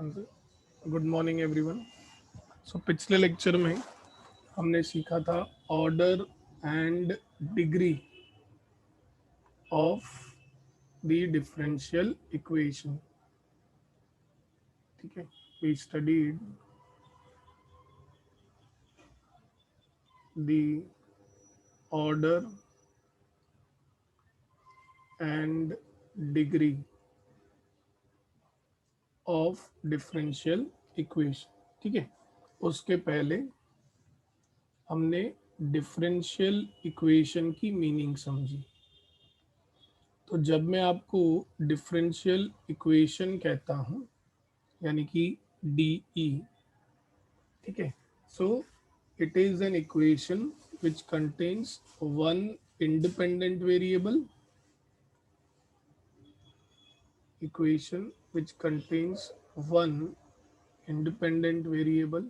Good morning everyone. सो पिछले lecture में हमने सीखा था order and degree of the differential equation. ठीक है, we studied the order and degree of differential equation. ठीक है, उसके पहले हमने डिफरेंशियल इक्वेशन की मीनिंग समझी। तो जब मैं आपको डिफरेंशियल इक्वेशन कहता हूँ यानी कि डी ई, ठीक है, सो it is an equation which contains one independent variable, equation which contains one independent variable,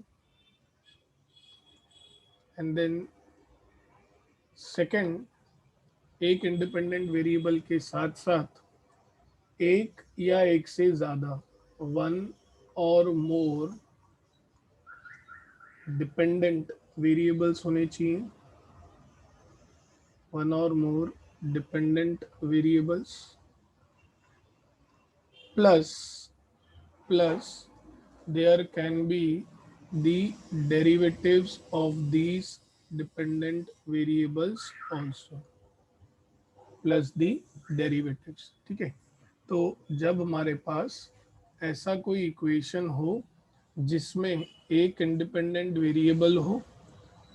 and then second, एक इंडिपेंडेंट वेरिएबल के साथ साथ एक या एक से ज़्यादा वन और मोर डिपेंडेंट वेरिएबल्स होने चाहिए, वन और मोर dependent variables plus there can be the derivatives of these dependent variables also, plus the derivatives. ठीक है, तो जब हमारे पास ऐसा कोई इक्वेशन हो जिसमें एक इंडिपेंडेंट वेरिएबल हो,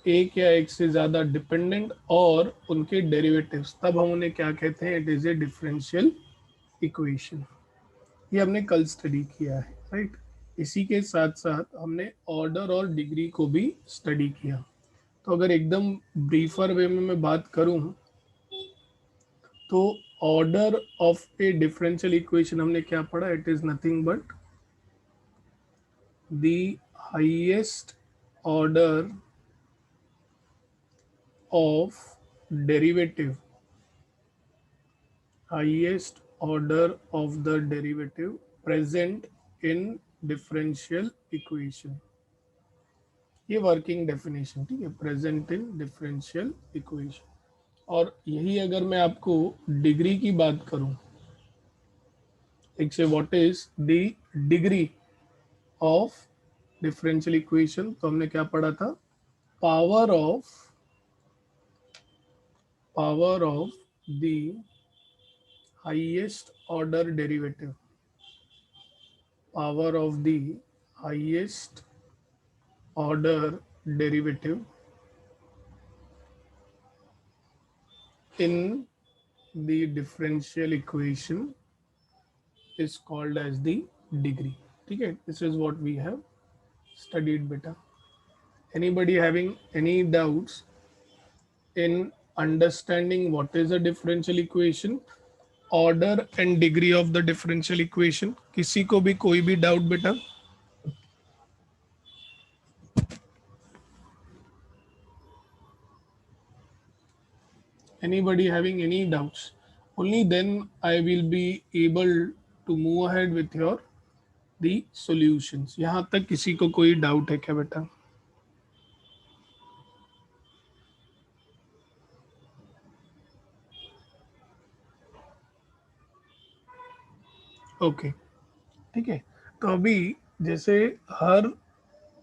एक या एक से ज़्यादा डिपेंडेंट और उनके डेरिवेटिव्स, तब हम उन्हें क्या कहते हैं? It is a differential equation. ये हमने कल स्टडी किया है, राइट। इसी के साथ साथ हमने ऑर्डर और डिग्री को भी स्टडी किया। तो अगर एकदम ब्रीफर वे में मैं बात करूं तो order of A differential equation हमने क्या पढ़ा? It is nothing but the highest order of derivative, highest order of the derivative present in differential equation। ये वर्किंग डेफिनेशन, ठीक है, प्रेजेंट इन डिफरेंशियल इक्वेशन। और यही अगर मैं आपको डिग्री की बात करूं, एक से what is the degree of differential equation, तो हमने क्या पढ़ा था? Power of the highest order derivative, power of the highest order derivative in the differential equation is called as the degree। ठीक है, this is what we have studied beta। Anybody having any doubts in understanding what is a differential equation, order and degree of the differential equation? किसी को भी कोई भी doubt बेटा? Anybody having any doubts? Only then I will be able to move ahead with your the solutions। यहाँ तक किसी को कोई डाउट है क्या बेटा? ओके, ठीक है। तो अभी जैसे हर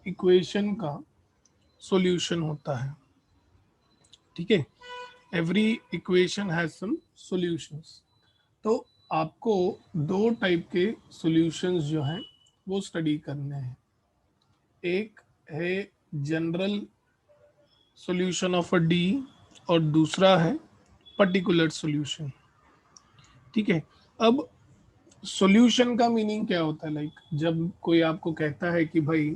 इक्वेशन का सॉल्यूशन होता है, ठीक है, every equation has some solutions. तो आपको दो टाइप के सॉल्यूशंस जो हैं वो स्टडी करने हैं। एक है general solution of a D और दूसरा है पर्टिकुलर सॉल्यूशन। ठीक है, अब सॉल्यूशन का मीनिंग क्या होता है? लाइक जब कोई आपको कहता है कि भाई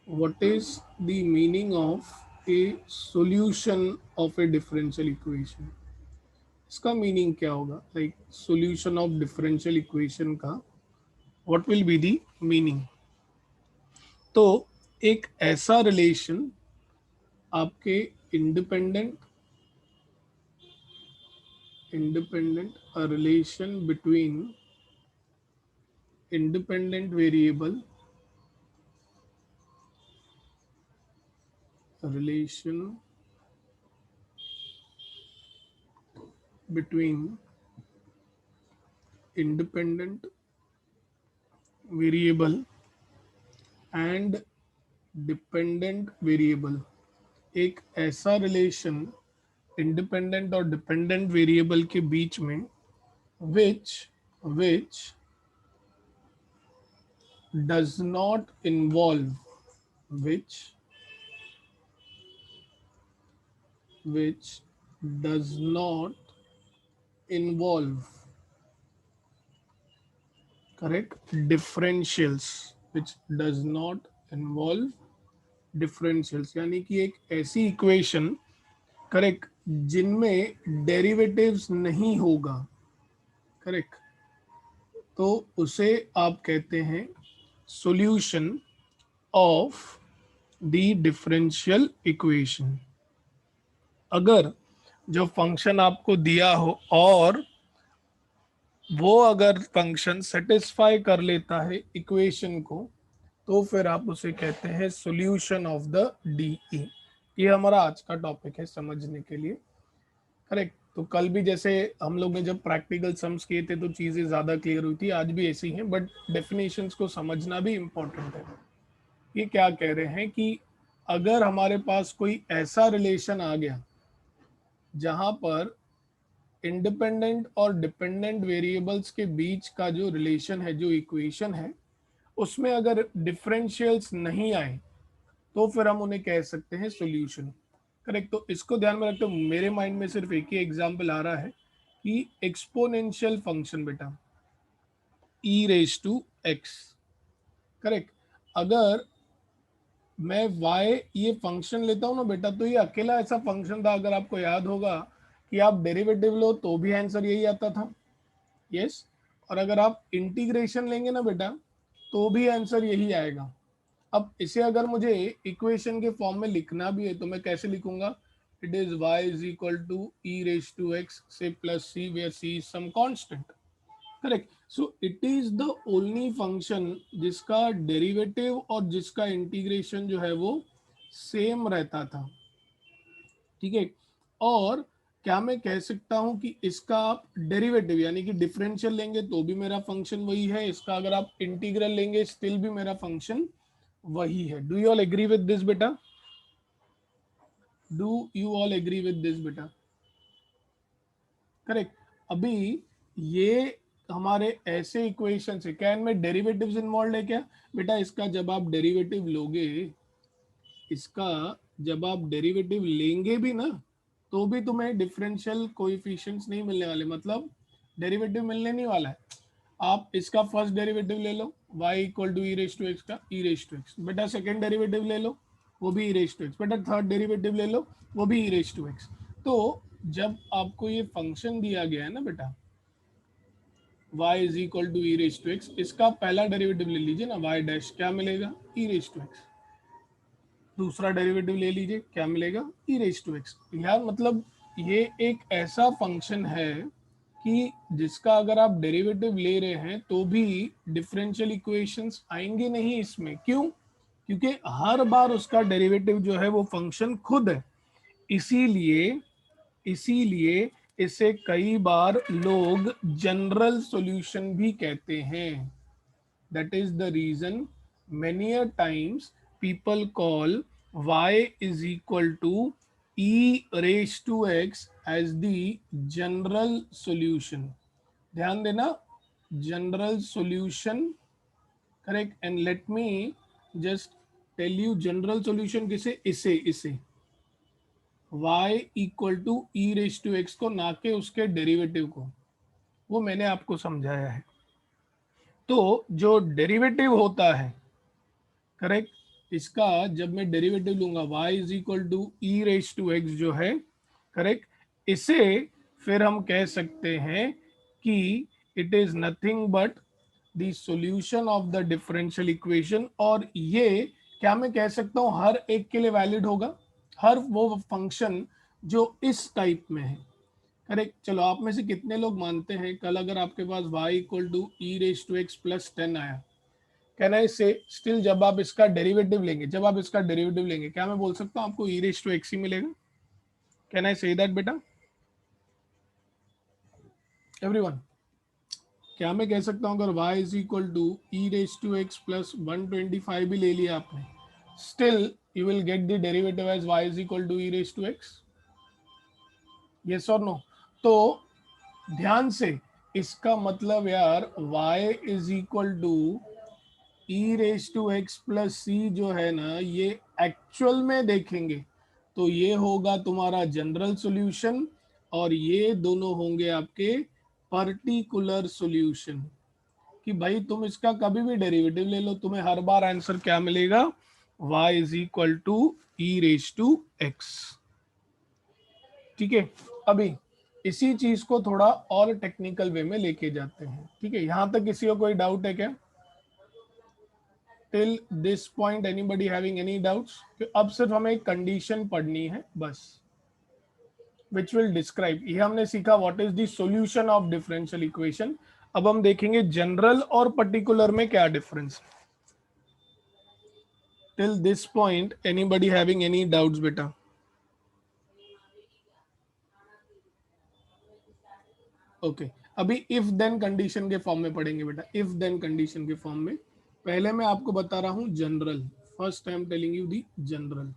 what is the meaning of a solution of a differential equation, इसका मीनिंग क्या होगा? Like solution of differential equation का what will be the meaning? तो एक ऐसा रिलेशन आपके independent independent a relation between independent variable relation between independent variable and dependent variable, एक ऐसा रिलेशन इंडिपेंडेंट और डिपेंडेंट वेरिएबल के बीच में which which does not involve which which does not involve correct differentials, which does not involve differentials, यानी कि एक ऐसी इक्वेशन करेक्ट जिनमें डेरिवेटिव्स नहीं होगा, करेक्ट, तो उसे आप कहते हैं solution of the differential equation. अगर जो फंक्शन आपको दिया हो और वो अगर फंक्शन सेटिस्फाई कर लेता है इक्वेशन को, तो फिर आप उसे कहते हैं सॉल्यूशन ऑफ द डीई। ये हमारा आज का टॉपिक है समझने के लिए, करेक्ट। तो कल भी जैसे हम लोग ने जब प्रैक्टिकल सम्स किए थे तो चीजें ज्यादा क्लियर हुई थी, आज भी ऐसी हैं, बट डेफिनेशंस को समझना भी इम्पोर्टेंट है। ये क्या कह रहे हैं कि अगर हमारे पास कोई ऐसा रिलेशन आ गया जहां पर इंडिपेंडेंट और डिपेंडेंट वेरिएबल्स के बीच का जो रिलेशन है, जो इक्वेशन है, उसमें अगर डिफरेंशियल्स नहीं आए तो फिर हम उन्हें कह सकते हैं सॉल्यूशन, करेक्ट। तो इसको ध्यान में रखते हुए मेरे माइंड में सिर्फ एक ही एग्जांपल आ रहा है कि एक्सपोनेंशियल फंक्शन बेटा ई रेज टू एक्स, करेक्ट। अगर मैं y ये फंक्शन लेता हूँ ना बेटा, तो ये अकेला ऐसा फंक्शन था, अगर आपको याद होगा कि आप डेरिवेटिव लो तो भी आंसर यही आता था, यस। और अगर आप इंटीग्रेशन लेंगे ना बेटा तो भी आंसर यही आएगा। अब इसे अगर मुझे इक्वेशन के फॉर्म में लिखना भी है तो मैं कैसे लिखूंगा? It is y is equal to e raise to x से plus c, where c is some constant, correct. So it is the only function जिसका डेरिवेटिव और जिसका इंटीग्रेशन जो है वो सेम रहता था, ठीक है। और क्या मैं कह सकता हूं कि इसका आप डेरिवेटिव यानी कि डिफरेंशियल लेंगे तो भी मेरा फंक्शन वही है, इसका अगर आप इंटीग्रल लेंगे स्टिल भी मेरा फंक्शन वही है। Do you all agree with this बेटा? Do you all agree with this बेटा? करेक्ट। अभी ये हमारे ऐसे इक्वेशन है, क्या इनमें डेरिवेटिव्स इन्वॉल्व है क्या बेटा? इसका जब आप डेरिवेटिव लोगे, इसका जब आप डेरिवेटिव लेंगे भी ना, तो भी तुम्हें डिफरेंशियल कोएफिशिएंट्स नहीं मिलने वाले, मतलब डेरिवेटिव मिलने नहीं वाला है। आप इसका फर्स्ट डेरिवेटिव ले लो y equal to e raise to x का ई रेज टू एक्स, बेटा सेकेंड डेरिवेटिव ले लो वो भी ई रेज टू एक्स, बेटा थर्ड डेरिवेटिव ले लो वो भी ई रेज टू एक्स। तो जब आपको ये फंक्शन दिया गया है ना बेटा y is equal to e raise to x, इसका पहला डेरिवेटिव ले लीजिए ना y डैश, क्या मिलेगा? ई रेज टू एक्स। दूसरा डेरिवेटिव ले लीजिए, क्या मिलेगा? ई रेज टू एक्स। यार मतलब ये एक ऐसा फंक्शन है कि जिसका अगर आप डेरिवेटिव ले रहे हैं तो भी डिफरेंशियल इक्वेशंस आएंगे नहीं इसमें। क्यों? क्योंकि हर बार उसका डेरिवेटिव जो है वो फंक्शन खुद है। इसीलिए इसीलिए इसे कई बार लोग जनरल सॉल्यूशन भी कहते हैं। That is the reason many a times people call y is equal to e raised to x as the general solution. ध्यान देना, general solution, correct। and let me just tell you general solution किसे? इसे y equal to e raised to x को, ना के उसके derivative को, वो मैंने आपको समझाया है। तो जो डेरिवेटिव होता है, करेक्ट, इसका जब मैं डेरिवेटिव लूंगा y is equal to e raise to x जो है, करेक्ट, इसे फिर हम कह सकते हैं कि it is nothing but the solution of the differential equation. और ये क्या मैं कह सकता हूं हर एक के लिए वैलिड होगा? हर वो फंक्शन जो इस टाइप में है, करेक्ट। चलो आप में से कितने लोग मानते हैं कल अगर आपके पास y equal to e raise to x plus 10 आया, कैन आई से स्टिल जब आप इसका डेरिवेटिव लेंगे, जब आप इसका डेरिवेटिव लेंगे क्या मैं बोल सकता हूँ आपको ई रेस टू एक्स ही मिलेगा? कैन आई से दैट बेटा एवरीवन? क्या मैं कह सकता हूँ अगर y is equal to e raise to x plus 125 भी ले लिया आपने, still you will get the derivative as y is equal to e raise to x? Yes और नो? तो ध्यान से, इसका मतलब यार y is equal to e raise to x plus c जो है ना, ये एक्चुअल में देखेंगे तो ये होगा तुम्हारा जनरल सॉल्यूशन, और ये दोनों होंगे आपके पर्टिकुलर सॉल्यूशन। कि भाई तुम इसका कभी भी डेरिवेटिव ले लो, तुम्हें हर बार आंसर क्या मिलेगा? y is equal to e raise to x. ठीक है, अभी इसी चीज को थोड़ा और टेक्निकल वे में लेके जाते हैं। ठीक है, यहां तक किसी को कोई डाउट है क्या? Till this point anybody having any doubts? अब सिर्फ हमें एक कंडीशन पढ़नी है बस, विच विल डिस्क्राइब, ये हमने सीखा what is the solution of differential equation. अब हम देखेंगे जनरल और पर्टिकुलर में क्या difference. Till this point anybody having any doubts बेटा? ओके, अभी इफ देन कंडीशन के फॉर्म में पढ़ेंगे बेटा, इफ देन कंडीशन के फॉर्म में। पहले मैं आपको बता रहा हूं general, first time telling you the general.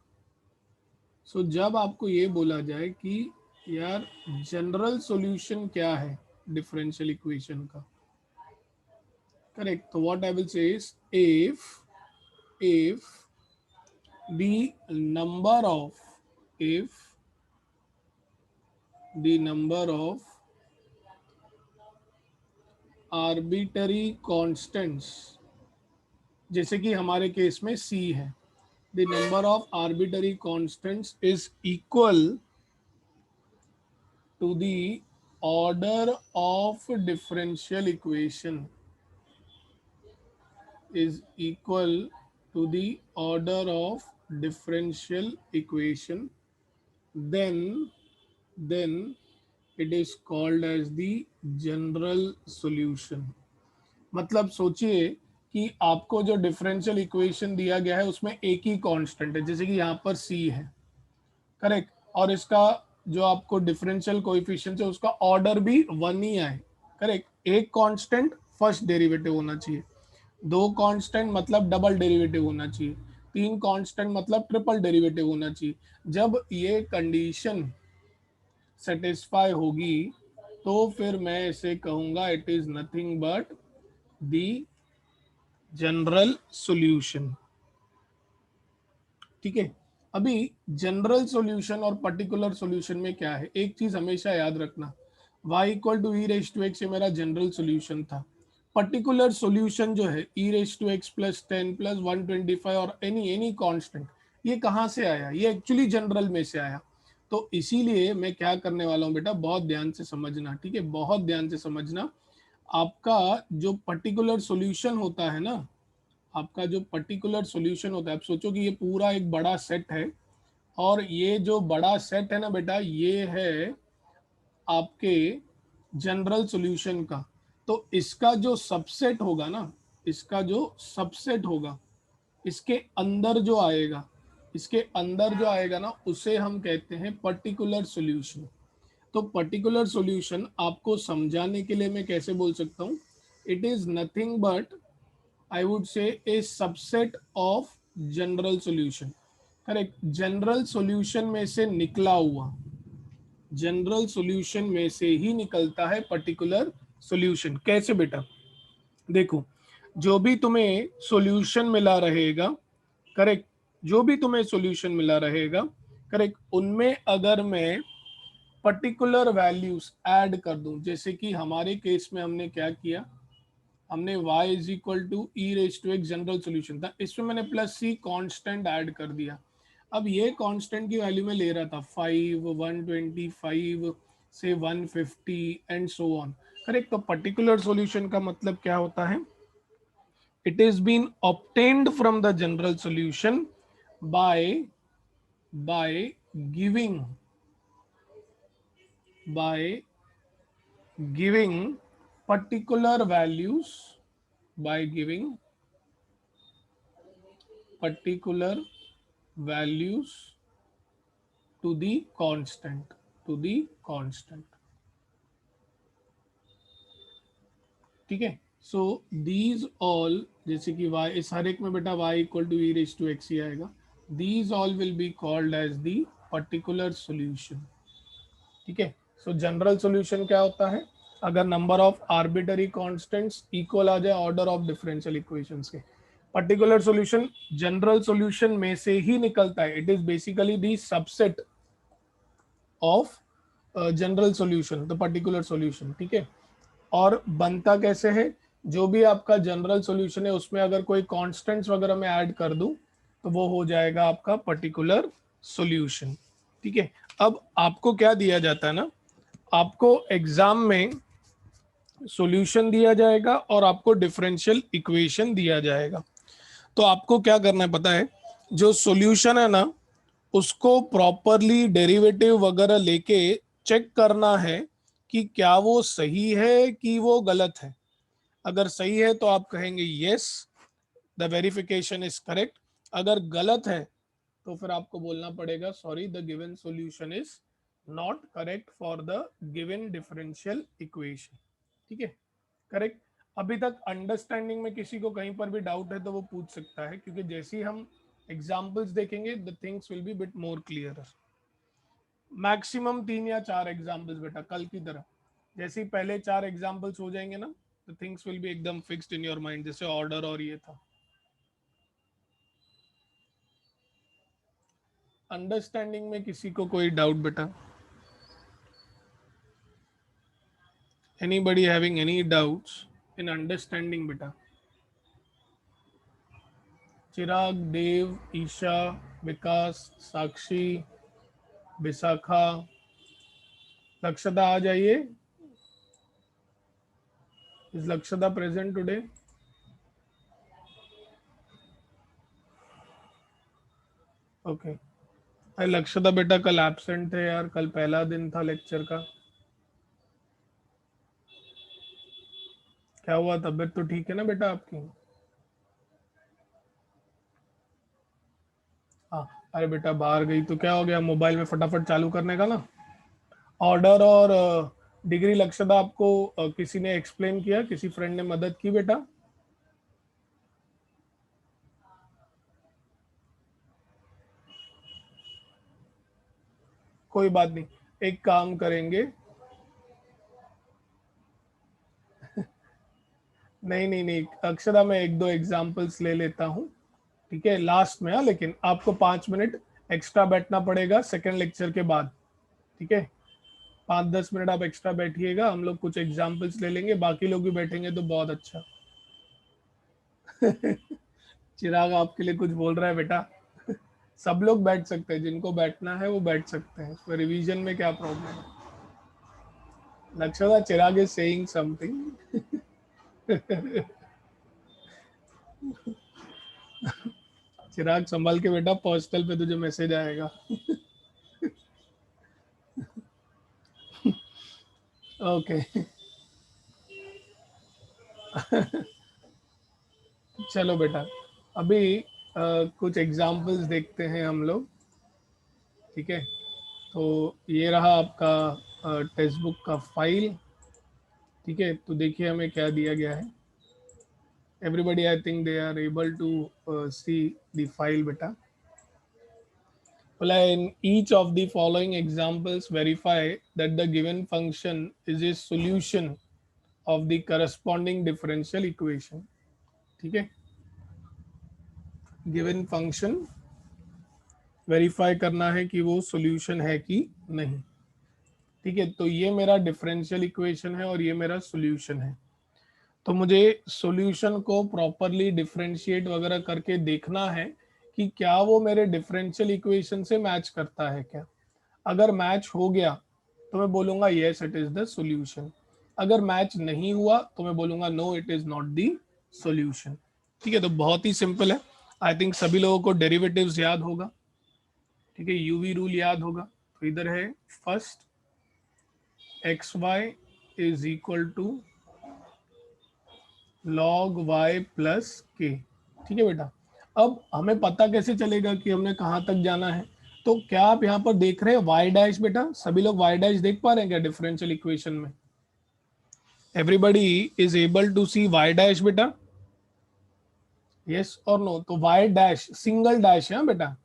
So जब आपको ये बोला जाए कि यार जनरल सॉल्यूशन क्या है डिफरेंशियल इक्वेशन का, करेक्ट, तो what I will say is if the number of if the number of arbitrary constants, जैसे कि हमारे केस में c है, the number of arbitrary constants is equal to the order of differential equation, is equal to the order of differential equation, then it is called as the general solution। मतलब सोचिए कि आपको जो differential equation दिया गया है उसमें एक ही कांस्टेंट है, जैसे कि यहाँ पर c है, करेक्ट, और इसका जो आपको डिफरेंशियल कोएफिशिएंट है उसका ऑर्डर भी वन ही आए, करेक्ट। एक कांस्टेंट फर्स्ट डेरिवेटिव होना चाहिए, दो कांस्टेंट मतलब डबल डेरिवेटिव होना चाहिए, तीन कांस्टेंट मतलब ट्रिपल डेरिवेटिव होना चाहिए। जब ये कंडीशन सेटिस्फाई होगी तो फिर मैं इसे कहूंगा it is nothing but the general solution. ठीक है, अभी जनरल सॉल्यूशन और पर्टिकुलर सॉल्यूशन में क्या है, एक चीज हमेशा याद रखना, y equal to e raise to x ये मेरा जनरल सॉल्यूशन था। पर्टिकुलर सॉल्यूशन जो है e raise to x plus 10 plus 125 और एनी एनी कांस्टेंट, ये कहाँ से आया? ये एक्चुअली जनरल में से आया। तो इसीलिए मैं क्या करने वाला हूँ बेटा, बहुत ध्यान से समझना, ठीक है, बहुत ध्यान से समझना। आपका जो पर्टिकुलर सॉल्यूशन होता है ना, आपका जो पर्टिकुलर सॉल्यूशन होता है, आप सोचो कि ये पूरा एक बड़ा सेट है, और ये जो बड़ा सेट है ना बेटा, ये है आपके जनरल सॉल्यूशन का। तो इसका जो सबसेट होगा ना, इसका जो सबसेट होगा, इसके अंदर जो आएगा, इसके अंदर जो आएगा ना, उसे हम कहते हैं पर्टिकुलर सॉल्यूशन। तो पर्टिकुलर सॉल्यूशन आपको समझाने के लिए मैं कैसे बोल सकता हूँ, it is nothing but I would say A subset of general solution. Correct, general solution में से निकला हुआ, जनरल सॉल्यूशन में से ही निकलता है पर्टिकुलर सॉल्यूशन। कैसे बेटा? देखो, जो भी तुम्हें सॉल्यूशन मिला रहेगा, करेक्ट, जो भी तुम्हें सॉल्यूशन मिला रहेगा, करेक्ट, उनमें अगर मैं पर्टिकुलर वैल्यूज ऐड कर दूं, जैसे कि हमारे केस में हमने क्या किया, हमने y is equal to e raise to एक जनरल सॉल्यूशन था, इसमें मैंने प्लस सी कांस्टेंट ऐड कर दिया। अब ये कांस्टेंट की वैल्यू में ले रहा था 5, 125 से 150 एंड सो ऑन, करेक्ट। तो पर्टिकुलर सॉल्यूशन का मतलब क्या होता है, it is been obtained from the general solution by giving by giving particular values, by giving particular values to the constant, to the constant. ठीक है. सो दीज ऑल, जैसे कि y, इस हर एक में बेटा y equal to e raise to x ही आएगा. These all will be called as the particular solution. ठीक है. सो जनरल सॉल्यूशन क्या होता है? अगर number of arbitrary constants equal आ जाए ऑर्डर ऑफ डिफरेंशियल इक्वेशंस के. पर्टिकुलर सॉल्यूशन जनरल सॉल्यूशन में से ही निकलता है. It is basically the subset of general solution, the particular solution. ठीक है. और बनता कैसे है? जो भी आपका जनरल सॉल्यूशन है उसमें अगर कोई कांस्टेंट्स वगैरह में ऐड कर दूं तो वो हो जाएगा आपका पर्टिकुलर सॉल्यूशन. ठीक है. अब आपको क्या दिया जाता है ना, आपको एग्जाम में सॉल्यूशन दिया जाएगा और आपको डिफरेंशियल इक्वेशन दिया जाएगा. तो आपको क्या करना है पता है? जो सॉल्यूशन है ना उसको प्रॉपरली डेरिवेटिव वगैरह लेके चेक करना है कि क्या वो सही है कि वो गलत है. अगर सही है तो आप कहेंगे yes, the verification is correct. अगर गलत है तो फिर आपको बोलना पड़ेगा sorry, the given solution is not correct for the given differential equation. ठीक है. करेक्ट. अभी तक अंडरस्टैंडिंग में किसी को कहीं पर भी डाउट है तो वो पूछ सकता है, क्योंकि जैसे ही हम एग्जाम्पल्स देखेंगे the things will be bit more clear. Maximum 3 या 4 एग्जाम्पल्स बेटा कल की तरह. जैसे ही पहले 4 एग्जाम्पल्स हो जाएंगे ना, द थिंग्स विल बी एकदम फिक्स्ड इन योर माइंड, जैसे ऑर्डर और ये था. अंडरस्टैंडिंग में किसी को कोई डाउट बेटा? Anybody having any doubts in understanding बेटा? चिराग, देव, ईशा, विकास, साक्षी, विशाखा, लक्षदा आ जाइए. Is Lakshada present today? Okay. अरे लक्षदा बेटा कल एब्सेंट थे यार, कल पहला दिन था लेक्चर का. क्या हुआ, तबीयत तो ठीक है ना बेटा आपकी? हाँ. अरे बेटा बाहर गई तो क्या हो गया, मोबाइल में फटाफट चालू करने का ना. ऑर्डर और डिग्री लक्षदा आपको किसी ने एक्सप्लेन किया, किसी फ्रेंड ने मदद की बेटा? कोई बात नहीं, एक काम करेंगे. नहीं नहीं नहीं अक्षरा, मैं 1-2 एग्जांपल्स ले लेता हूँ. ठीक है लास्ट में. हाँ लेकिन आपको 5 मिनट एक्स्ट्रा बैठना पड़ेगा सेकंड लेक्चर के बाद. ठीक है. 5-10 मिनट आप एक्स्ट्रा बैठिएगा, हम लोग कुछ एग्जांपल्स ले लेंगे, बाकी लोग भी बैठेंगे तो बहुत अच्छा. चिराग आपके लिए कुछ बोल रहा है बेटा? सब लोग बैठ सकते हैं, जिनको बैठना है वो बैठ सकते हैं, तो रिवीजन में क्या प्रॉब्लम है? लक्षदा, चिराग इज सेइंग समथिंग. चिराग संभाल के बेटा, पर्सनल पे तुझे मैसेज आएगा. ओके. चलो बेटा, अभी कुछ एग्जांपल्स देखते हैं हम लोग. ठीक है. तो ये रहा आपका टेक्स्ट बुक का फाइल. ठीक है. तो देखिए हमें क्या दिया गया है. Everybody I think they are able to see the file बेटा. In each of the following examples, verify that the given function is a solution of the corresponding differential equation. ठीक है. गिवन फंक्शन वेरीफाई करना है कि वो solution है कि नहीं. ठीक है. तो ये मेरा डिफरेंशियल इक्वेशन है और ये मेरा सॉल्यूशन है. तो मुझे सॉल्यूशन को प्रॉपरली डिफरेंशिएट वगैरह करके देखना है कि क्या वो मेरे डिफरेंशियल इक्वेशन से मैच करता है क्या. अगर मैच हो गया तो मैं बोलूंगा yes it is the solution. अगर मैच नहीं हुआ तो मैं बोलूंगा no it is not the solution. ठीक है. तो बहुत ही सिंपल है. आई थिंक सभी लोगों को डेरिवेटिव्स याद होगा. ठीक है. यूवी रूल याद होगा. तो इधर है first x y is equal to log y plus k. ठीक है बेटा, अब हमें पता कैसे चलेगा कि हमने कहाँ तक जाना है? तो क्या आप यहाँ पर देख रहे हैं y डैश? बेटा सभी लोग y डैश देख पा रहे हैं क्या डिफरेंशियल इक्वेशन में? Everybody is able to see y dash बेटा? यस और नो? तो y डैश सिंगल डैश है बेटा,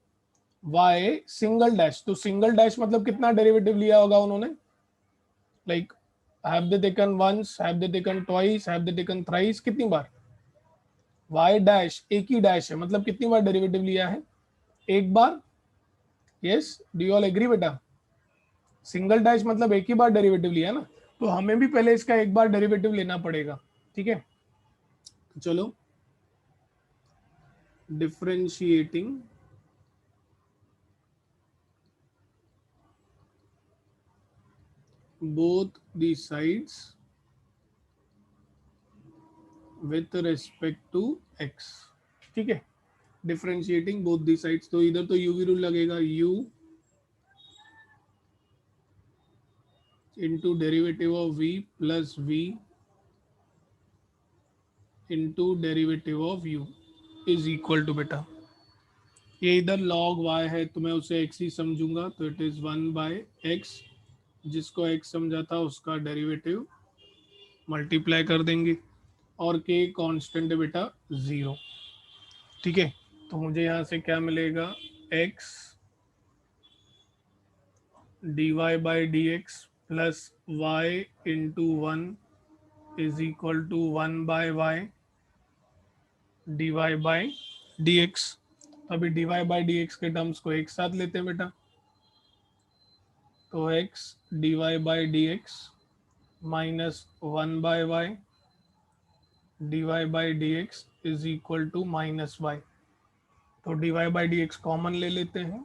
y सिंगल डैश। तो सिंगल डैश मतलब कितना डेरिवेटिव लिया होगा उन्होंने? Like have they taken once, have they taken twice, have they taken thrice? कितनी बार? y डैश एक ही डैश है, मतलब कितनी बार डेरिवेटिव लिया है? एक बार। Yes, do you all agree बेटा? सिंगल डैश मतलब एक ही बार डेरिवेटिव लिया ना, तो हमें भी पहले इसका एक बार डेरिवेटिव लेना पड़ेगा। ठीक है, तो चलो differentiating both the sides with respect to x। ठीक है, डिफरेंशिएटिंग बोथ दी साइड्स, तो इधर तो u भी रूल लगेगा, u into derivative of v plus v into derivative of u is equal to बेटा, ये इधर log y है तो मैं उसे x ही समझूंगा, तो इट इज 1/x, जिसको x समझा था उसका डेरिवेटिव मल्टीप्लाई कर देंगे, और k कांस्टेंट है बेटा 0। ठीक है, तो मुझे यहाँ से क्या मिलेगा? x dy by d x plus y into 1 is equal to 1/y dy by d x. अभी dy बाई डी एक्स के टर्म्स को एक साथ लेते हैं बेटा, तो x dy by d x minus 1/y dy by d x is equal to minus y. तो dy by d x common ले लेते हैं,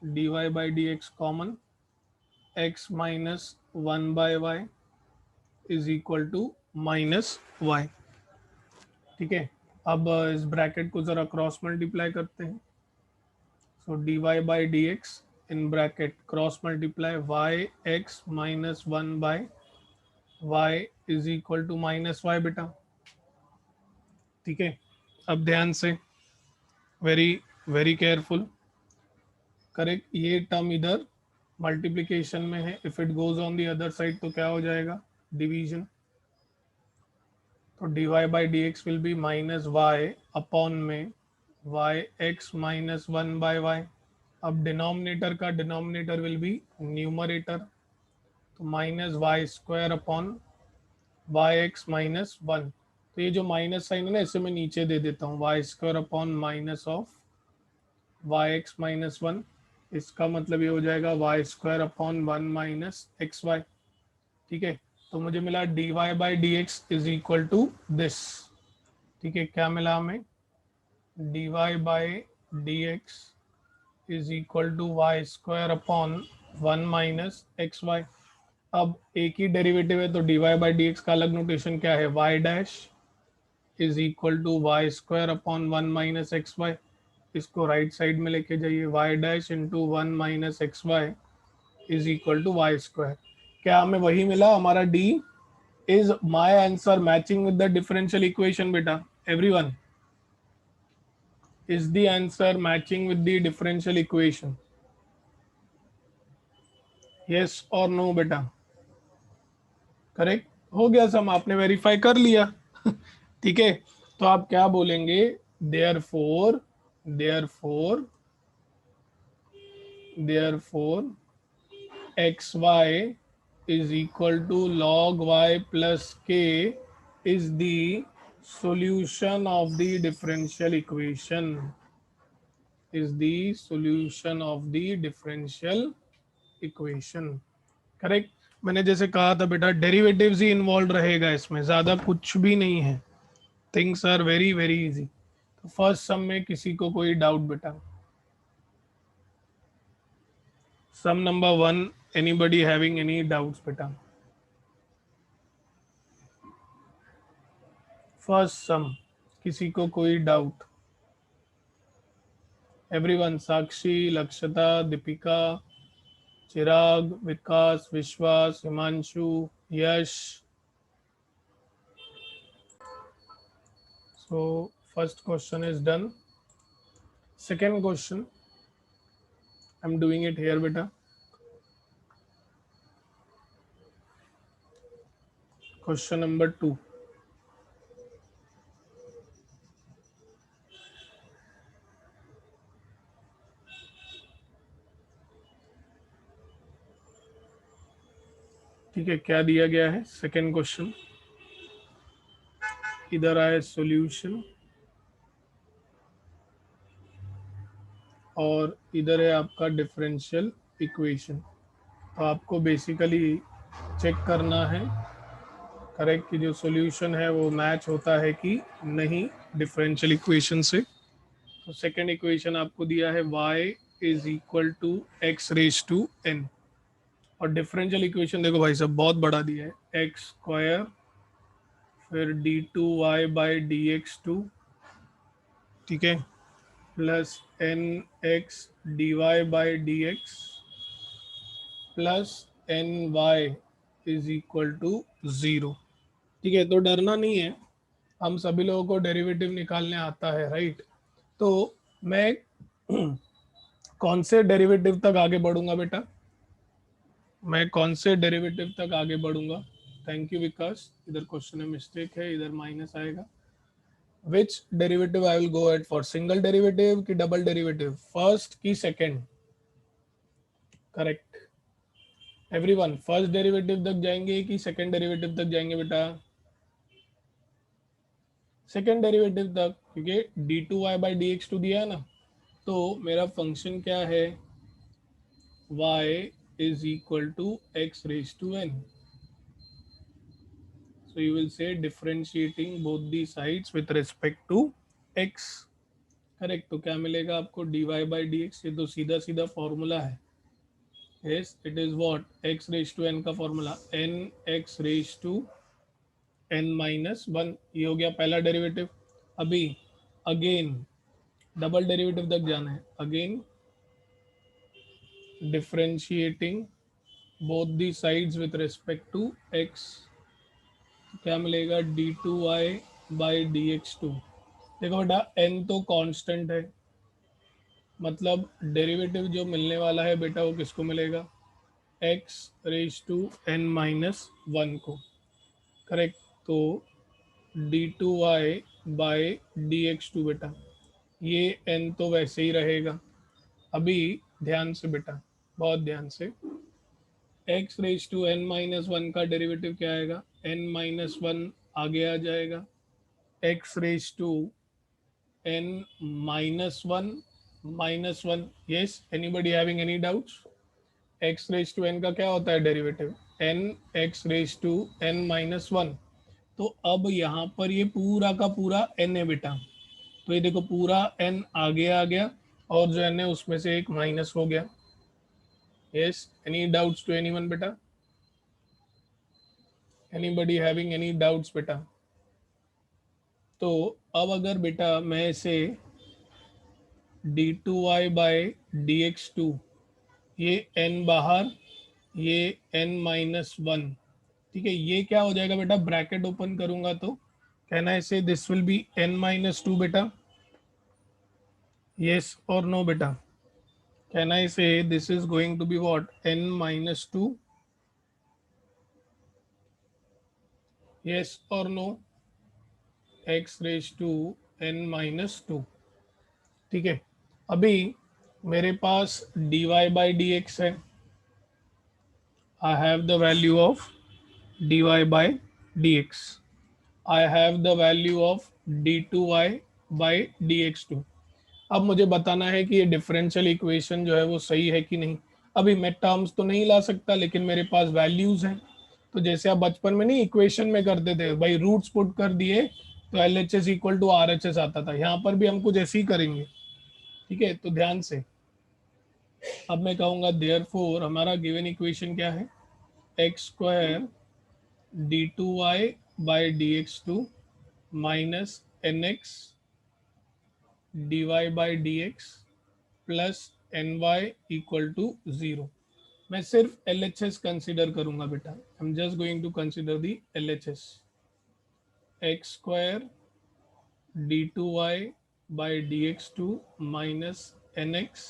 dy by d x common, x minus 1/y is equal to minus Y. ठीक है, अब इस bracket को जरा क्रॉस मल्टीप्लाई करते हैं, so dy by d x in bracket cross multiply y x minus 1/y is equal to minus y बेटा। ठीक है, अब ध्यान से, वेरी वेरी केयरफुल, करेक्ट, ये टर्म इधर मल्टीप्लिकेशन में है, if it goes on the other side तो क्या हो जाएगा? डिवीजन। तो dy by d x will be minus y upon में वाई एक्स माइनस 1/y। अब डिनोमिनेटर का डिनोमिनेटर विल बी न्यूमरेटर, तो minus y square upon y x minus 1। तो ये जो माइनस साइन है ना, इसे मैं नीचे दे देता हूँ, y square upon minus of y x minus 1। इसका मतलब ये हो जाएगा y square upon 1 minus x y. ठीक है, तो मुझे मिला dy by d x is equal to this. ठीक है, क्या मिला हमें? dy by d x is equal to y square upon 1 minus x y. अब एक ही डेरिवेटिव है, तो dy बाई डी एक्स का अलग नोटेशन क्या है? y dash is equal to y square upon 1 minus x y. इसको राइट साइड में लेके जाइए, y dash into 1 minus x y is equal to y square. क्या हमें वही मिला? हमारा d is my answer matching with the differential equation beta? Everyone, is the answer matching with the differential equation? Yes or no beta? Correct हो गया सम, आपने verify कर लिया। ठीक है, तो आप क्या बोलेंगे? Therefore therefore therefore x y is equal to log y plus k is the solution of the differential equation, is the solution of the differential equation। Correct, मैंने जैसे कहा था बेटा, डेरिवेटिव्स ही इन्वॉल्व रहेगा इसमें, ज्यादा कुछ भी नहीं है, things are very very easy. तो फर्स्ट सम में किसी को कोई डाउट बेटा? Sum number 1, anybody having any doubts बेटा? फर्स्ट सम, किसी को कोई doubt? Everyone, Sakshi, Lakshata, Deepika, Chirag, Vikas, Vishwas, Himanshu, Yash. So first question is done. Second question, I'm doing it here beta. Question number 2. ठीक है, क्या दिया गया है? सेकेंड क्वेश्चन, इधर आए सॉल्यूशन और इधर है आपका डिफरेंशियल इक्वेशन. तो आपको बेसिकली चेक करना है करेक्ट कि जो सॉल्यूशन है वो मैच होता है कि नहीं डिफरेंशियल इक्वेशन से. तो सेकेंड इक्वेशन आपको दिया है y is equal to x raise to n. और डिफरेंशियल इक्वेशन देखो भाई साहब बहुत बड़ा दिया है, एक्स स्क्वायर फिर d two y by d x two, ठीक है, plus n x d y by d x plus n y is equal to zero. ठीक है, तो डरना नहीं है, हम सभी लोगों को डेरिवेटिव निकालने आता है राइट. तो मैं कौन से डेरिवेटिव तक आगे बढ़ूंगा बेटा? मैं कौन से डेरिवेटिव तक आगे बढ़ूंगा? थैंक यू विकास. इधर क्वेश्चन में मिस्टेक है, इधर माइनस आएगा. Which derivative I will go at for? Single derivative की डबल डेरिवेटिव, फर्स्ट की second? Correct. Everyone first derivative तक जाएंगे कि सेकंड डेरिवेटिव तक जाएंगे बेटा? सेकंड डेरिवेटिव तक, क्योंकि d two y by d x two दिया है ना. तो मेरा फंक्शन क्या है? y is equal to x raised to n. So you will say differentiating both the sides with respect to x. Correct. तो क्या मिलेगा आपको? dy by dx. ये तो सीधा सीधा फॉर्मूला है. yes it is what? x raised to n का formula n x raised to n minus 1. ये हो गया पहला डेरिवेटिव. अभी अगेन डबल डेरिवेटिव तक जाना है. Again differentiating both the sides with respect to x. क्या मिलेगा? D two y by d x two. देखो बेटा n तो कांस्टेंट है, मतलब डेरिवेटिव जो मिलने वाला है बेटा वो किसको मिलेगा? x raise to n minus one को. करेक्ट. तो d two y by d x two बेटा, ये n तो वैसे ही रहेगा. अभी ध्यान से बेटा, बहुत ध्यान से, x raise to n minus one का डेरिवेटिव क्या आएगा? n माइनस वन आगे आ जाएगा. x raise to n minus one. Yes, anybody having any doubts? x raise to n का क्या होता है derivative? n x raise to n minus one. तो अब यहाँ पर ये पूरा का पूरा n है बेटा. तो ये देखो पूरा n आगे आ गया और जो n है उसमें से एक माइनस हो गया. yes, any doubts to anyone बेटा? anybody having any doubts बेटा? तो अब अगर बेटा मैं इसे d two y by d x two, ये n बाहर, ये n माइनस वन, ठीक है, ये क्या हो जाएगा बेटा? ब्रैकेट ओपन करूंगा तो कहना है इसे this will be n minus two बेटा. यस और नो बेटा? Can I say this is going to be what? n minus two. Yes और no? x raise to n minus two. ठीक है. अभी मेरे पास dy बाई डी एक्स है. I have the value of dy by dx. I have the value of d2y by dx2. अब मुझे बताना है कि ये डिफरेंशियल इक्वेशन जो है वो सही है कि नहीं. अभी मैं टर्म्स तो नहीं ला सकता लेकिन मेरे पास वैल्यूज हैं. तो जैसे आप बचपन में नहीं इक्वेशन में करते थे भाई, रूट्स पुट कर दिए तो L H S equal to R H S आता था. यहाँ पर भी हम कुछ ऐसे ही करेंगे. ठीक है, तो ध्यान से. अब मैं कहूँगा देयरफॉर हमारा गिवन इक्वेशन क्या है? X square d two y by d x two minus n x d y by d x plus n y equal to zero. मैं सिर्फ LHS कंसिडर करूंगा बेटा, I am just going to consider the LHS। एक्स स्क्वायर d2y by dx2 minus nx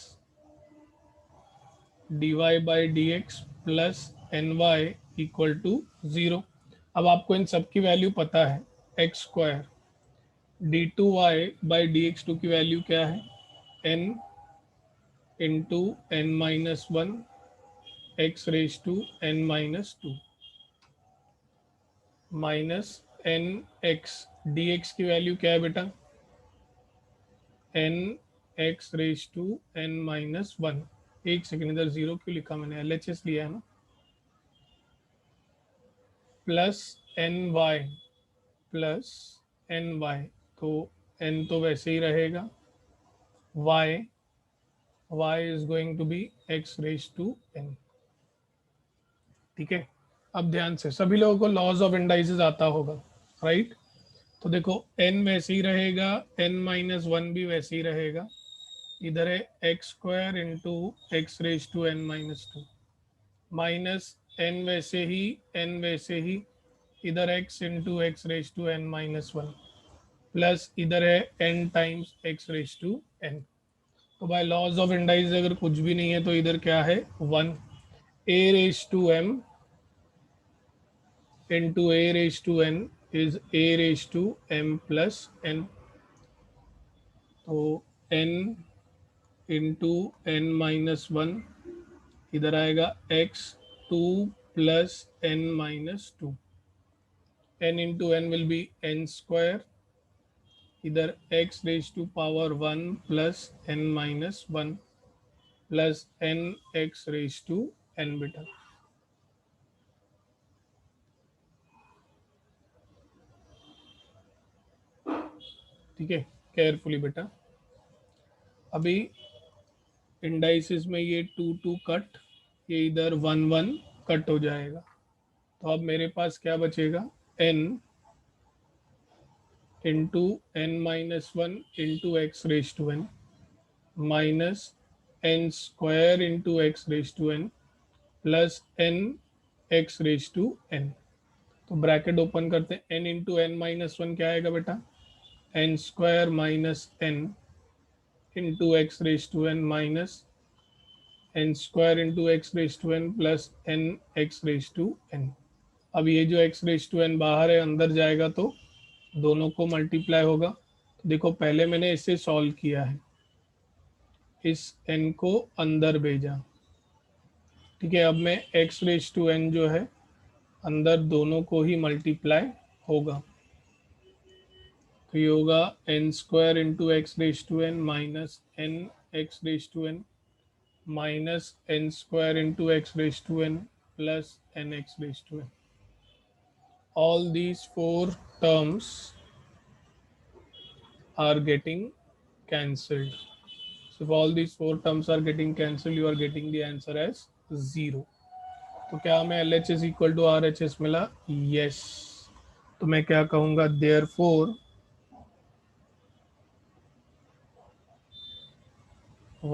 dy by dx plus ny equal to 0। अब आपको इन सब की वैल्यू पता है। एक्स स्क्वायर d2y बाई dx2 की वैल्यू क्या है, n into n minus one x raise to n minus two minus n x d x की वैल्यू क्या है बेटा, n x raise to n minus one. एक सेकेंड, इधर जीरो क्यों लिखा मैंने, LHS लिया है ना, प्लस ny प्लस ny, तो n तो वैसे ही रहेगा, y is going to be x raise to n। ठीक है, अब ध्यान से, सभी लोगों को लॉज ऑफ इंडाइसेस आता होगा, राइट। तो देखो n वैसे ही रहेगा, n माइनस वन भी वैसे ही रहेगा, इधर है x square into x raise to n minus two minus n वैसे ही इधर x into x raise to n minus one plus इधर है n times x raise to n। तो बाय लॉज ऑफ इंडाइस अगर कुछ भी नहीं है तो इधर क्या है, one. a raise to m into a raise to n is a raise to m plus n। तो n into n minus one, इधर आएगा x two plus n minus two, n into n will be n square, इधर x raise to power one plus n minus one plus n x raise to n बेटा। ठीक है, carefully बेटा। अभी indices में ये टू टू कट, ये इधर वन वन कट हो जाएगा, तो अब मेरे पास क्या बचेगा, n into n minus one into x raise to n minus n square into x raise to n plus n x raise to n। तो ब्रैकेट ओपन करते हैं, n into n minus one क्या आएगा बेटा, n square minus n into x raise to n minus n square into x raise to n plus n x raise to n। अब ये जो x raise to n बाहर है, अंदर जाएगा तो दोनों को मल्टीप्लाई होगा। तो देखो पहले मैंने इसे सॉल्व किया है, इस n को अंदर भेजा। ठीक है, अब मैं x रेज टू n जो है अंदर दोनों को ही मल्टीप्लाई होगा, तो ये होगा n square into x raise to n minus n x raise to n minus n square into x raise to n plus n x raise to n। All these four terms are getting cancelled. So if all these four terms are getting cancelled, you are getting the answer as 0. तो क्या हमें LHS equal to RHS मिला, yes. तो मैं क्या कहूँगा, therefore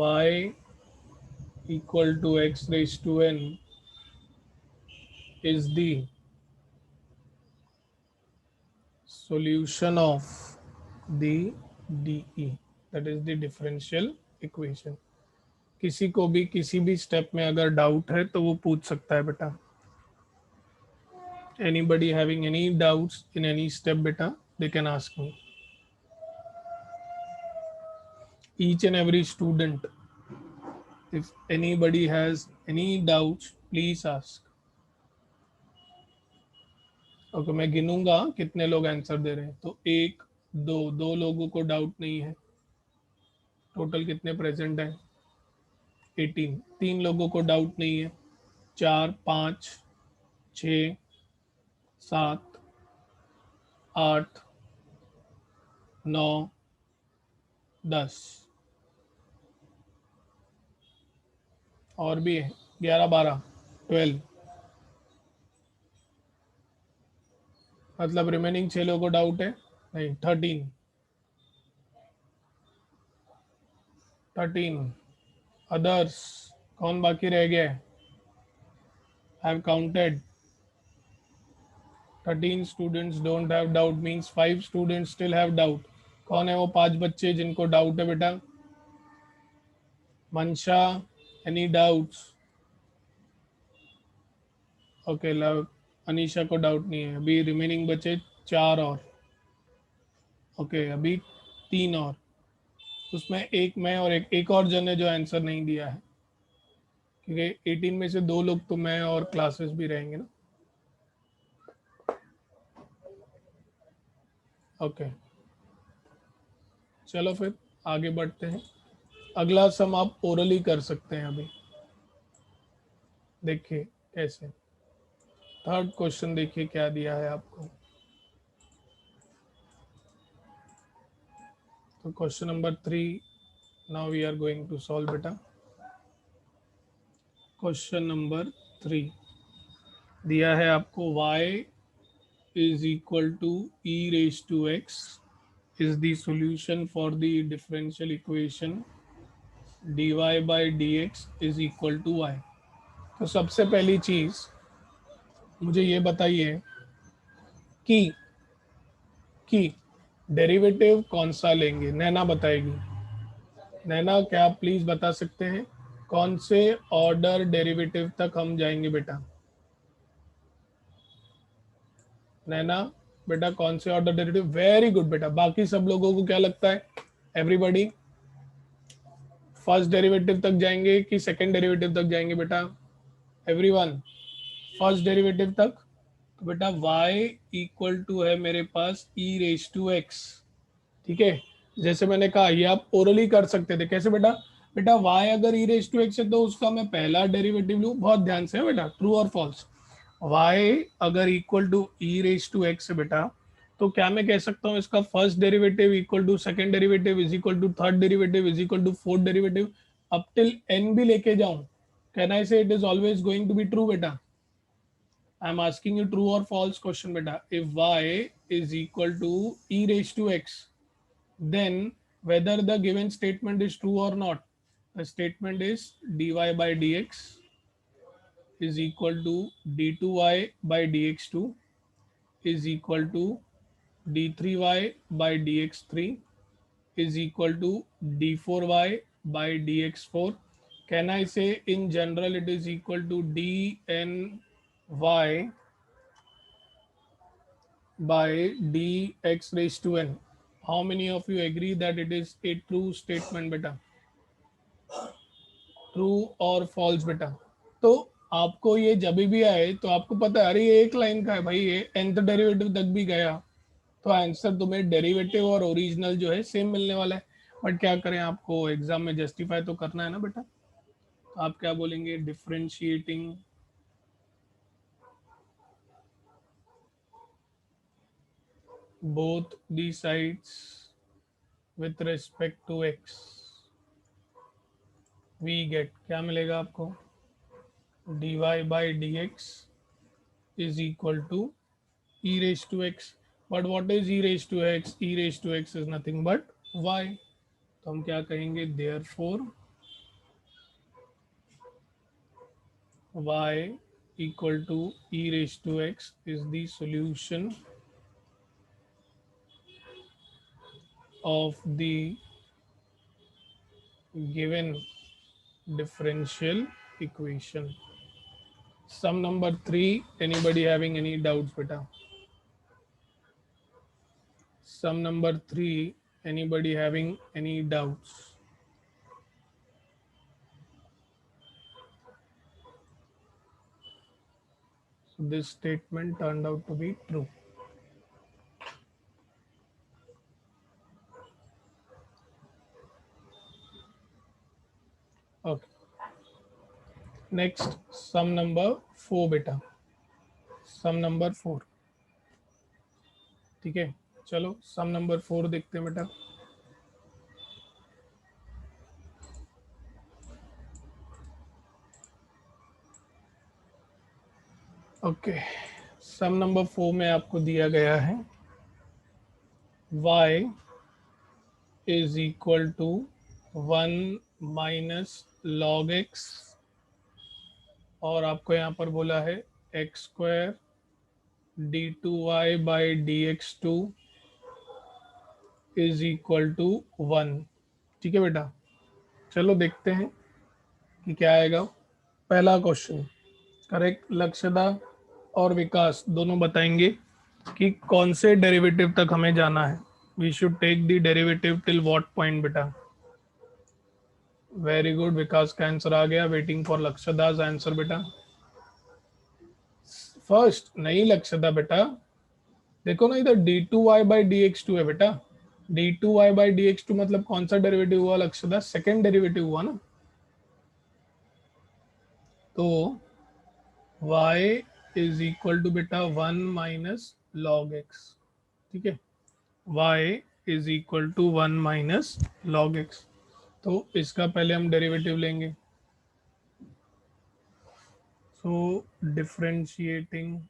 y equal to x raised to n is the solution of the DE, that is the differential equation। किसी को भी किसी भी स्टेप में अगर डाउट है तो वो पूछ सकता है बेटा। Anybody having any doubts in any step beta, they can ask me। Each and every student, if anybody has any doubts, please ask। Okay, मैं गिनूंगा कितने लोग आंसर दे रहे हैं, तो एक दो लोगों को डाउट नहीं है। टोटल कितने प्रेजेंट हैं, 18। तीन लोगों को डाउट नहीं है, 4 5 6 7 8 9 10 और भी है, 11 12 12, मतलब रिमेनिंग 6 लोगों को डाउट है, नहीं 13 अदर्स। कौन बाकी रह गया है, have counted. 13 students don't have doubt means 5 students still have doubt. कौन है वो 5 बच्चे जिनको डाउट है बेटा? मंशा, any doubts? Okay love, Anisha को डाउट नहीं है। अभी रिमेनिंग बचे 4 और। ओके अभी 3 और, उसमें एक मैं और एक और जन है जो आंसर नहीं दिया है, क्योंकि 18 में से 2 लोग तो मैं और क्लासेस भी रहेंगे ना। ओके चलो फिर आगे बढ़ते हैं। अगला सम आप ओरली कर सकते हैं अभी, देखिए कैसे। थर्ड क्वेश्चन देखिए क्या दिया है आपको। तो question number 3 now we are going to solve बेटा। क्वेश्चन नंबर 3 दिया है आपको y is equal to e raised to x is the solution for the differential equation dy by dx is equal to y। तो सबसे पहली चीज मुझे ये बताइए कि डेरिवेटिव कौन सा लेंगे। नैना बताएगी। नैना क्या आप प्लीज बता सकते हैं कौन से ऑर्डर डेरिवेटिव तक हम जाएंगे बेटा? नैना बेटा कौन से ऑर्डर डेरिवेटिव? वेरी गुड बेटा। बाकी सब लोगों को क्या लगता है? एवरीबॉडी फर्स्ट डेरिवेटिव तक जाएंगे कि सेकंड डेरिवेटिव तक जाएंगे बेटा? एवरीवन फर्स्ट डेरिवेटिव तक। तो बेटा y इक्वल टू है मेरे पास e रेज टू x। ठीक है, जैसे मैंने कहा ये आप ओरली कर सकते थे। कैसे बेटा? बेटा y अगर e रेज टू x है तो उसका मैं पहला डेरिवेटिव लूँ। बहुत ध्यान से बेटा, ट्रू और फॉल्स। y अगर equal to e raise to x है बेटा, तो क्या मैं कह सकता हूँ इसका first derivative equal to second derivative is equal to third derivative is equal to fourth derivative up till n भी लेके जाऊं? Can I say it is always going to be true बेटा? I am asking you true और false question बेटा। If y is equal to e raise to x, then whether the given statement is true or not, the statement is dy by dx is equal to d2y by dx2 is equal to d3y by dx3 is equal to d4y by dx4. Can I say in general it is equal to dny by dx raised to n? How many of you agree that it is a true statement beta? True और false बेटा? तो आपको ये जब भी आए तो आपको पता है अरे ये एक लाइन का है भाई, ये nth डेरिवेटिव तक भी गया, तो आंसर तुम्हें डेरिवेटिव और ओरिजिनल जो है सेम मिलने वाला है। बट क्या करें, आपको एग्जाम में जस्टिफाई तो करना है ना बेटा। तो आप क्या बोलेंगे? Differentiating both the sides with respect to x, we get क्या मिलेगा आपको? dy by dx is equal to e raised to x. But what is e raised to x? E raised to x is nothing but y. तो हम क्या कहेंगे? Therefore y equal to e raised to x is the solution of the given differential equation. Sum number 3, anybody having any doubts beta? Sum number 3, anybody having any doubts? So this statement turned out to be true. Okay. Next, sum number 4 बेटा, sum number 4। ठीक है, चलो सम number 4 देखते हैं बेटा। Okay, सम number 4 में आपको दिया गया है y is equal to 1 minus log x और आपको यहाँ पर बोला है x square d two y by d x two is equal to 1। ठीक है बेटा, चलो देखते हैं कि क्या आएगा। पहला क्वेश्चन करेक्ट, लक्ष्यदा और विकास दोनों बताएंगे कि कौन से डेरिवेटिव तक हमें जाना है। We should take the derivative till what point बेटा। वेरी गुड, विकास का आंसर आ गया। वेटिंग फॉर लक्ष्यदास आंसर बेटा। फर्स्ट नहीं लक्ष्यदा बेटा, देखो ना इधर d two y by d x two है बेटा। D two y by d x two मतलब कौन सा डेरिवेटिव हुआ लक्ष्यदा? सेकेंड डेरिवेटिव हुआ ना। तो y इज इक्वल टू बेटा 1 माइनस लॉग एक्स। ठीक है, y is equal to 1 minus log x. तो इसका पहले हम डेरिवेटिव लेंगे। So differentiating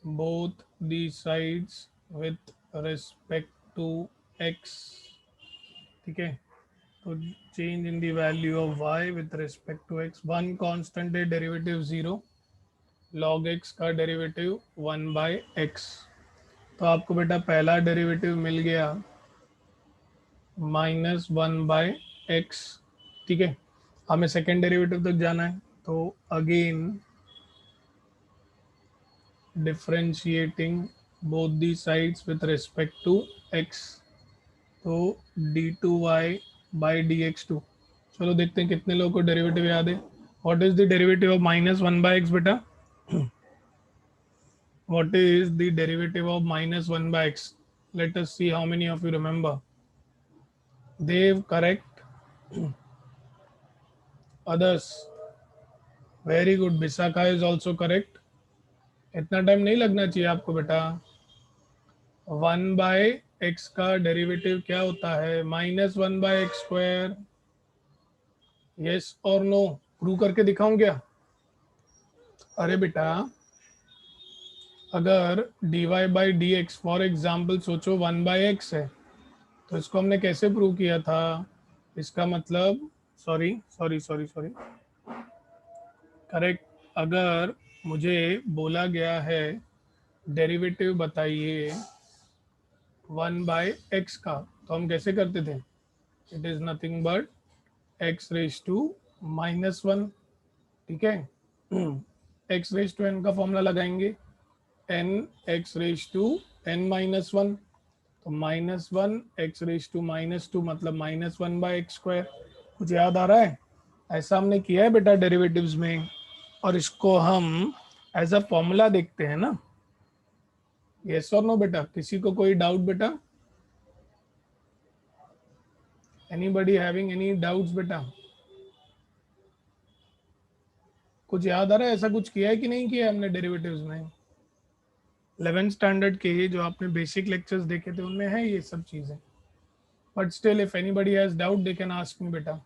both the sides with respect to x। ठीक है, तो change in the value of y with respect to x। One constant है, डेरिवेटिव 0, log x का डेरिवेटिव 1 बाय एक्स। तो आपको बेटा पहला डेरिवेटिव मिल गया -1 बाय एक्स। ठीक है, हमें सेकेंड डेरिवेटिव तक जाना है। तो again differentiating both the sides with respect to x। तो d two y by d x two. चलो देखते हैं कितने लोगों को डेरिवेटिव याद है। What is the derivative of -1 by x बेटा? What is the derivative of -1 by x? Let us see how many of you remember. Dev correct, others very good, Bisakha is also correct. इतना टाइम नहीं लगना चाहिए आपको बेटा। 1 by x का derivative क्या होता है? -1 बाय एक्स स्क्वायर। यस और नो? प्रूव करके दिखाऊं क्या? अरे बेटा, अगर d y by d x for example सोचो 1 बाय एक्स है, तो इसको हमने कैसे प्रूव किया था? इसका मतलब sorry sorry sorry sorry correct, अगर मुझे बोला गया है डेरिवेटिव बताइए 1 बाय एक्स का, तो हम कैसे करते थे? It is nothing but x raise to -1। ठीक है, एक्स रेज टू एन का फॉर्मूला लगाएंगे, n x raise to n -1। तो -1 एक्स रेज टू -2 मतलब -1 बाय एक्स स्क्वायर। कुछ याद आ रहा है? ऐसा हमने किया है बेटा डेरिवेटिव्स में, और इसको हम एज अ फॉर्मूला देखते हैं ना। यस और नो बेटा? किसी को कोई डाउट बेटा? एनीबडी हैविंग एनी डाउट्स बेटा? कुछ याद आ रहा है? ऐसा कुछ किया है कि नहीं किया है हमने डेरिवेटिव्स में? 11th स्टैंडर्ड के जो आपने बेसिक लेक्चर्स देखे थे उनमें है ये सब चीजें। But still if anybody has doubt they can ask me बेटा।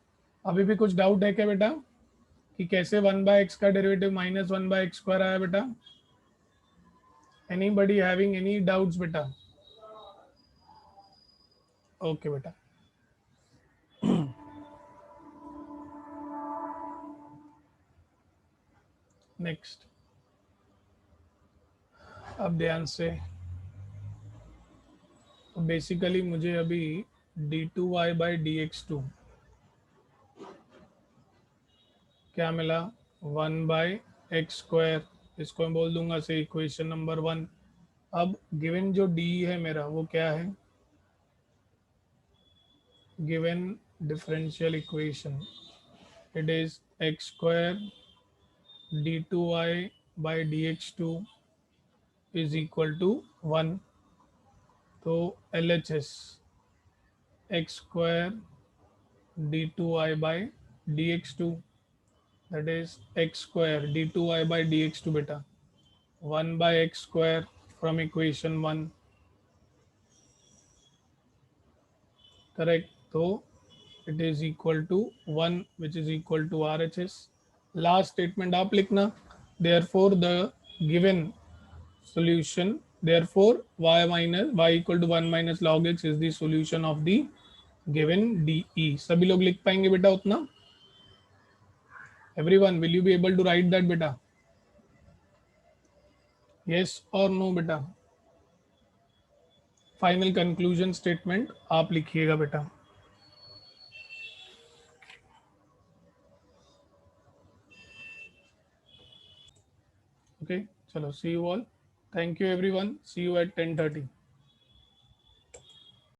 अभी भी कुछ डाउट है क्या बेटा कि कैसे 1 बाय एक्स का डेरिवेटिव -1 बाय एक्स स्क्वायर आया बेटा? एनीबडी हैविंग एनी डाउट्स बेटा? ओके बेटा, नेक्स्ट। अब ध्यान से, तो बेसिकली मुझे अभी d two y by d x two क्या मिला? 1 बाय एक्स स्क्वायर। इसको मैं बोल दूंगा से इक्वेशन नंबर 1। अब गिवन जो डी है मेरा वो क्या है? Given differential equation, it is x square d two y by d x two is equal to 1। तो L H S x square d two y by d x two, that is x square d two y by d x two बेटा 1 by x square from equation 1। Correct, तो it is equal to 1 which is equal to R H S. Last statement आप लिखना, therefore the given solution, therefore y equal to 1 minus log x is the solution of the given DE। सभी लोग लिख पाएंगे बेटा उतना? Everyone, will you be able to write that बेटा? Yes और नो बेटा? फाइनल कंक्लूजन स्टेटमेंट आप लिखिएगा बेटा. ओके, चलो see you all. Thank you everyone. See you at 10:30.